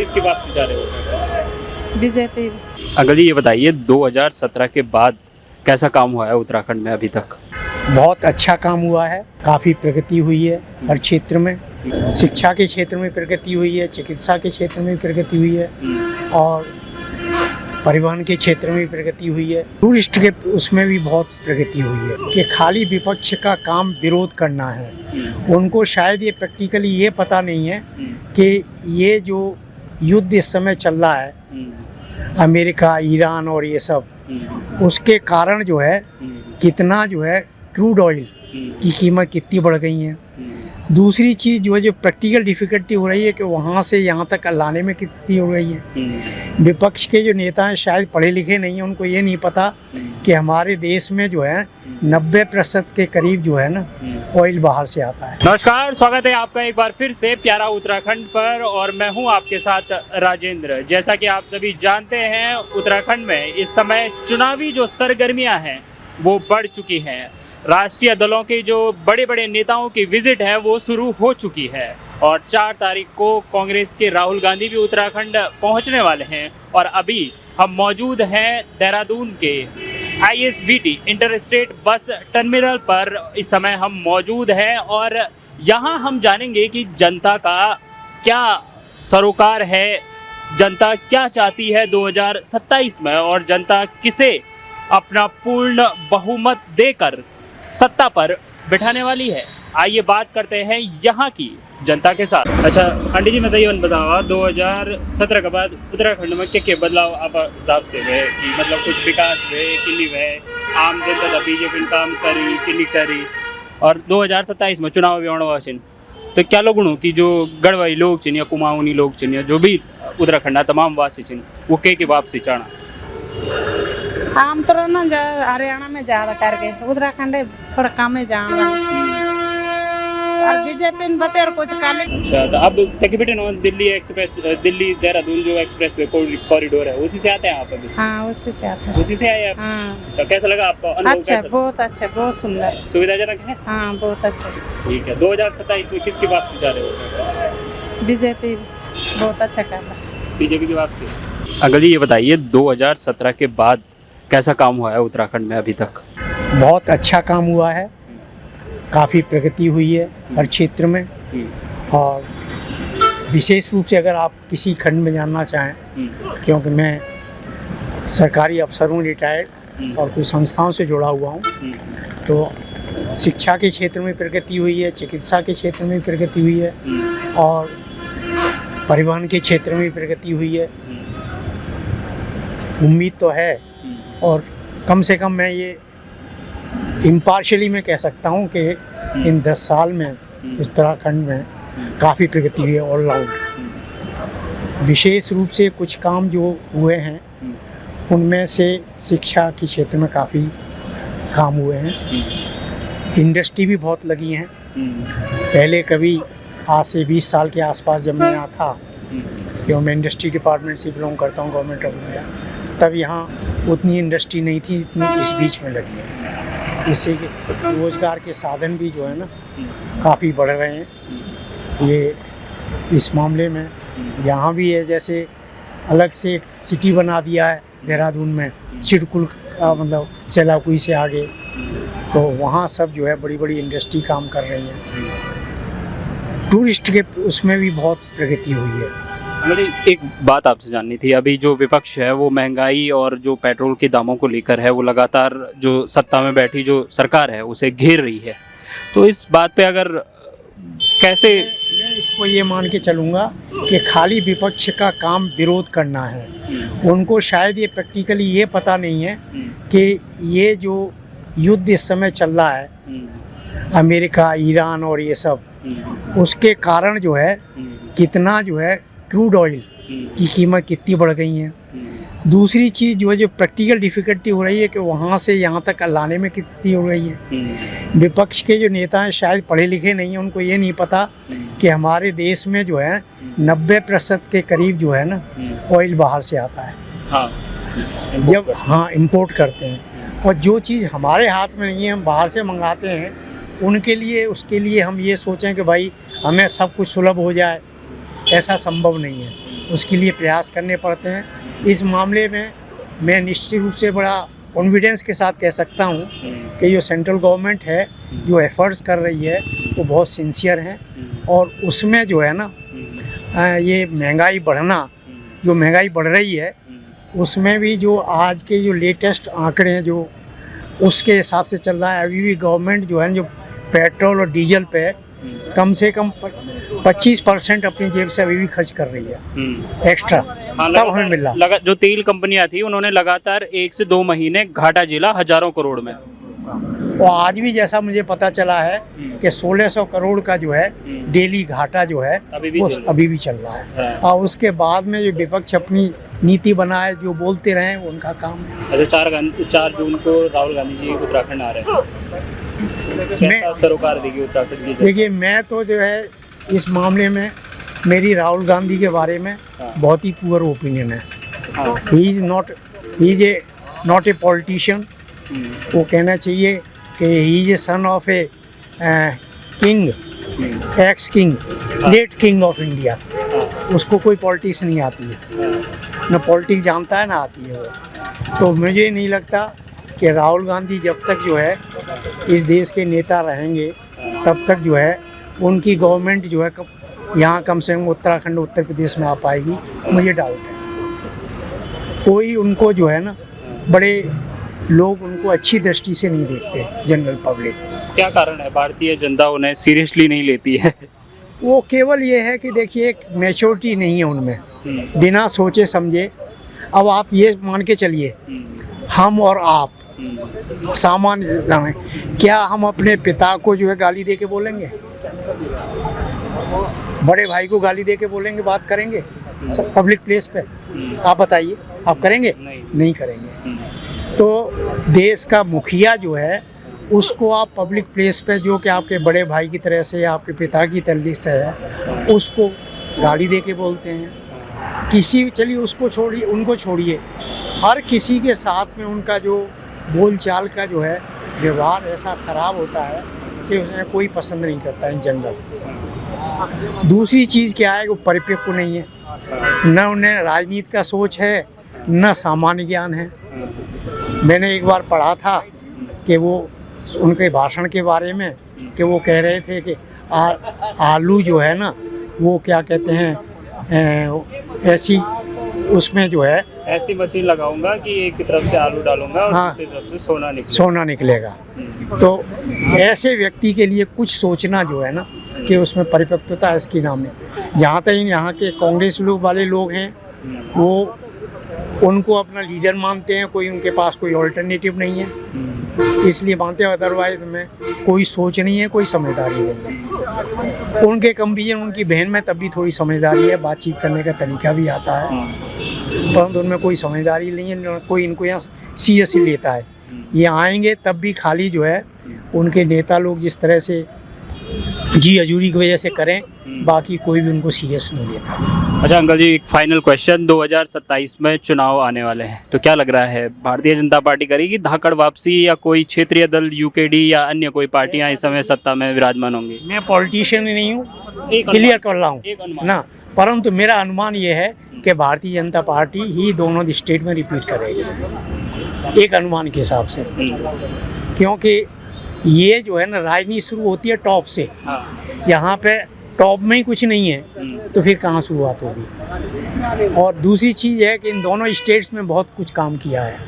इसकी वापसी जा रहे हो? बीजेपी। अगर ये बताइए 2017 के बाद कैसा काम हुआ है उत्तराखंड में अभी तक? बहुत अच्छा काम हुआ है, काफ़ी प्रगति हुई है हर क्षेत्र में। शिक्षा के क्षेत्र में प्रगति हुई है, चिकित्सा के क्षेत्र में प्रगति हुई है और परिवहन के क्षेत्र में प्रगति हुई है। टूरिस्ट के उसमें भी बहुत प्रगति हुई है कि खाली विपक्ष का काम विरोध करना है। उनको शायद ये प्रैक्टिकली ये पता नहीं है कि ये जो युद्ध इस समय चल रहा है अमेरिका, ईरान और ये सब, उसके कारण जो है कितना जो है क्रूड ऑयल की कीमत कितनी बढ़ गई है। दूसरी चीज़ जो है जो प्रैक्टिकल डिफ़िकल्टी हो रही है कि वहाँ से यहाँ तक लाने में कितनी हो रही है। विपक्ष के जो नेता हैं शायद पढ़े लिखे नहीं हैं, उनको ये नहीं पता कि हमारे देश में जो है 90% के करीब जो है ना ऑयल बाहर से आता है। नमस्कार, स्वागत है आपका एक बार फिर से प्यारा उत्तराखंड पर और मैं हूं आपके साथ राजेंद्र। जैसा कि आप सभी जानते हैं उत्तराखंड में इस समय चुनावी जो सरगर्मियां हैं वो बढ़ चुकी हैं। राष्ट्रीय दलों के जो बड़े बड़े नेताओं की विजिट है वो शुरू हो चुकी है और 4 तारीख को कांग्रेस के राहुल गांधी भी उत्तराखंड पहुंचने वाले हैं। और अभी हम मौजूद हैं देहरादून के ISBT inter state bus terminal पर। इस समय हम मौजूद हैं और यहाँ हम जानेंगे कि जनता का क्या सरोकार है, जनता क्या चाहती है 2027 में और जनता किसे अपना पूर्ण बहुमत देकर सत्ता पर बिठाने वाली है। आइए बात करते हैं यहाँ की जनता के साथ। अच्छा आंटी जी बताइए, बताओ 2017 के बाद उत्तराखंड में क्या क्या बदलाव आप हिसाब से हुए कि मतलब कुछ विकास हुए कि नहीं हुए, आम जनता बीजेपी काम करी कि नहीं करी, और 2027 में चुनाव भी होने वाले तो क्या लोग कि जो गढ़वाई लोग चिन्ह या कुमाऊनी लोग चिन्ह जो भी उत्तराखंड तमाम वासी चिन्ह वो के वापसी चाहना? हम तो ना हरियाणा में ज्यादा करके, उत्तराखंड थोड़ा कम है जाना और बीजेपी ने बते और कुछ काले। अच्छा, तो अब दिल्ली एक्सप्रेस, दिल्ली देहरादून जो एक्सप्रेस वे कॉरिडोर है उसी से आते हैं आप अभी? हाँ उसी से आते हैं। उसी से आए आप? हाँ। अच्छा, कैसा लगा आपका अनुभव? अच्छा, बहुत अच्छा, बहुत सुंदर, सुविधाजनक है। हाँ बहुत अच्छा। ठीक है, 2027 में किसकी वापसी जा रहे हो? बीजेपी बहुत अच्छा कर रहा है। बीजेपी की वापसी। अगर ये बताइए 2017 के बाद कैसा काम हुआ है उत्तराखंड में अभी तक? बहुत अच्छा काम हुआ है, काफ़ी प्रगति हुई है हर क्षेत्र में और विशेष रूप से अगर आप किसी खंड में जानना चाहें, क्योंकि मैं सरकारी अफसर हूँ रिटायर्ड और कुछ संस्थाओं से जुड़ा हुआ हूँ, तो शिक्षा के क्षेत्र में प्रगति हुई है, चिकित्सा के क्षेत्र में प्रगति हुई है और परिवहन के क्षेत्र में प्रगति हुई है। उम्मीद तो है और कम से कम मैं ये इम्पार्शली मैं कह सकता हूँ कि इन 10 साल में उत्तराखंड में काफ़ी प्रगति हुई है ऑल राउंड। विशेष रूप से कुछ काम जो हुए हैं उनमें से शिक्षा के क्षेत्र में काफ़ी काम हुए हैं। इंडस्ट्री भी बहुत लगी हैं। पहले कभी आज से 20 साल के आसपास जब मैं यहाँ था, क्यों मैं इंडस्ट्री डिपार्टमेंट से बिलोंग करता हूँ गवर्नमेंट ऑफ इंडिया, तब यहाँ उतनी इंडस्ट्री नहीं थी, इतनी इस बीच में लगी है। इससे रोज़गार के साधन भी जो है ना काफ़ी बढ़ रहे हैं। ये इस मामले में यहाँ भी है, जैसे अलग से एक सिटी बना दिया है देहरादून में, सिडकुल का मतलब सेलाकुई से आगे, तो वहाँ सब जो है बड़ी बड़ी इंडस्ट्री काम कर रही है। टूरिस्ट के उसमें भी बहुत प्रगति हुई है। मुझे एक बात आपसे जाननी थी, अभी जो विपक्ष है वो महंगाई और जो पेट्रोल के दामों को लेकर है वो लगातार जो सत्ता में बैठी जो सरकार है उसे घेर रही है, तो इस बात पे अगर कैसे? मैं इसको ये मान के चलूँगा कि खाली विपक्ष का काम विरोध करना है। उनको शायद ये प्रैक्टिकली ये पता नहीं है कि ये जो युद्ध इस समय चल रहा है अमेरिका, ईरान और ये सब, उसके कारण जो है कितना जो है क्रूड ऑयल की कीमत कितनी बढ़ गई है। दूसरी चीज़ जो है जो प्रैक्टिकल डिफ़िकल्टी हो रही है कि वहाँ से यहाँ तक लाने में कितनी हो रही है। विपक्ष के जो नेता हैं शायद पढ़े लिखे नहीं हैं, उनको ये नहीं पता कि हमारे देश में जो है 90% के करीब जो है ना ऑयल बाहर से आता है। हाँ, जब हाँ इंपोर्ट करते हैं, और जो चीज़ हमारे हाथ में नहीं है हम बाहर से मंगाते हैं, उनके लिए उसके लिए हम ये सोचें कि भाई हमें सब कुछ सुलभ हो जाए, ऐसा संभव नहीं है। उसके लिए प्रयास करने पड़ते हैं। इस मामले में मैं निश्चित रूप से बड़ा कॉन्फिडेंस के साथ कह सकता हूँ कि जो सेंट्रल गवर्नमेंट है जो एफर्ट्स कर रही है वो बहुत सिंसियर हैं, और उसमें जो है ना ये महंगाई बढ़ना, जो महंगाई बढ़ रही है उसमें भी जो आज के जो लेटेस्ट आंकड़े हैं जो उसके हिसाब से चल रहा है, अभी भी गवर्नमेंट जो है जो पेट्रोल और डीजल पे कम से कम 25% अपनी जेब से अभी भी खर्च कर रही है एक्स्ट्रा, तब हमें मिल रहा। जो तेल कंपनियां थी उन्होंने लगातार 1 से 2 महीने घाटा झेला हजारों करोड़ में, और आज भी जैसा मुझे पता चला है कि 1600 करोड़ का जो है डेली घाटा जो है वो अभी भी चल रहा है। और उसके बाद में जो विपक्ष अपनी नीति बनाए जो बोलते रहे वो उनका काम है। अच्छा, 4 जून को राहुल गांधी जी उत्तराखंड आ रहे हैं, कैसा सरोकार देगी उत्तराखंड की? देखिए, मैं तो जो है इस मामले में मेरी राहुल गांधी के बारे में बहुत ही पुअर ओपिनियन है। He is not a politician. वो कहना चाहिए कि he is a son of a king, ex king, late king of India. उसको कोई पॉलिटिक्स नहीं आती है, ना पॉलिटिक्स जानता है ना आती है वो। तो मुझे नहीं लगता कि राहुल गांधी जब तक जो है इस देश के नेता रहेंगे तब तक जो है उनकी गवर्नमेंट जो है यहाँ कम से कम उत्तराखंड उत्तर प्रदेश में आ पाएगी, मुझे डाउट है। कोई उनको जो है ना बड़े लोग उनको अच्छी दृष्टि से नहीं देखते, जनरल पब्लिक। क्या कारण है भारतीय जनता उन्हें सीरियसली नहीं लेती है? वो केवल ये है कि देखिए एक मैच्योरिटी नहीं है उनमें, बिना सोचे समझे। अब आप ये मान के चलिए, हम और आप सामान्य जाने, क्या हम अपने पिता को जो है गाली दे के बोलेंगे? बड़े भाई को गाली दे के बोलेंगे, बात करेंगे पब्लिक प्लेस पे? आप बताइए, आप करेंगे? नहीं करेंगे। तो देश का मुखिया जो है उसको आप पब्लिक प्लेस पे, जो कि आपके बड़े भाई की तरह से या आपके पिता की तरह से है, उसको गाली दे के बोलते हैं। किसी चलिए उसको छोड़िए, उनको छोड़िए, हर किसी के साथ में उनका जो बोलचाल का जो है व्यवहार ऐसा ख़राब होता है कि उसे कोई पसंद नहीं करता इन जनरल। दूसरी चीज़ क्या है, वो परिपक्व नहीं है, न उन्हें राजनीति का सोच है न सामान्य ज्ञान है। मैंने एक बार पढ़ा था कि वो उनके भाषण के बारे में कि वो कह रहे थे कि आलू जो है ना वो क्या कहते हैं, ऐसी उसमें जो है ऐसी मशीन लगाऊंगा कि एक की तरफ से आलू डालूंगा और दूसरी तरफ से सोना निकलेगा। तो ऐसे व्यक्ति के लिए कुछ सोचना जो है ना कि उसमें परिपक्वता इसकी नाम है। जहाँ तक यहाँ के कांग्रेस लोग वाले लोग हैं वो उनको अपना लीडर मानते हैं, कोई उनके पास कोई ऑल्टरनेटिव नहीं है इसलिए मानते हैं, अदरवाइज में कोई सोच नहीं है, कोई समझदारी नहीं है। उनके कंपेरिजन उनकी बहन में तब भी थोड़ी समझदारी है, बातचीत करने का तरीका भी आता है, परंतु उनमें कोई समझदारी नहीं है, कोई इनको यहाँ सीरियसली लेता है। ये आएंगे तब भी खाली जो है उनके नेता लोग जिस तरह से जी हजूरी की वजह से करें, बाकी कोई भी उनको सीरियस नहीं लेता। अच्छा अंकल जी, एक फाइनल क्वेश्चन, 2027 में चुनाव आने वाले हैं, तो क्या लग रहा है भारतीय जनता पार्टी करेगी धाकड़ वापसी या कोई क्षेत्रीय दल यूकेडी या अन्य कोई पार्टियां इस समय सत्ता में विराजमान होंगी? मैं पॉलिटिशियन ही नहीं हूँ, क्लियर कर रहा हूँ ना, परंतु मेरा अनुमान ये है कि भारतीय जनता पार्टी ही दोनों स्टेट में रिपीट करेगी, एक अनुमान के हिसाब से। क्योंकि ये जो है ना राजनीति शुरू होती है टॉप से, यहाँ पे टॉप में ही कुछ नहीं है तो फिर कहाँ शुरुआत होगी। और दूसरी चीज़ है कि इन दोनों स्टेट्स में बहुत कुछ काम किया है।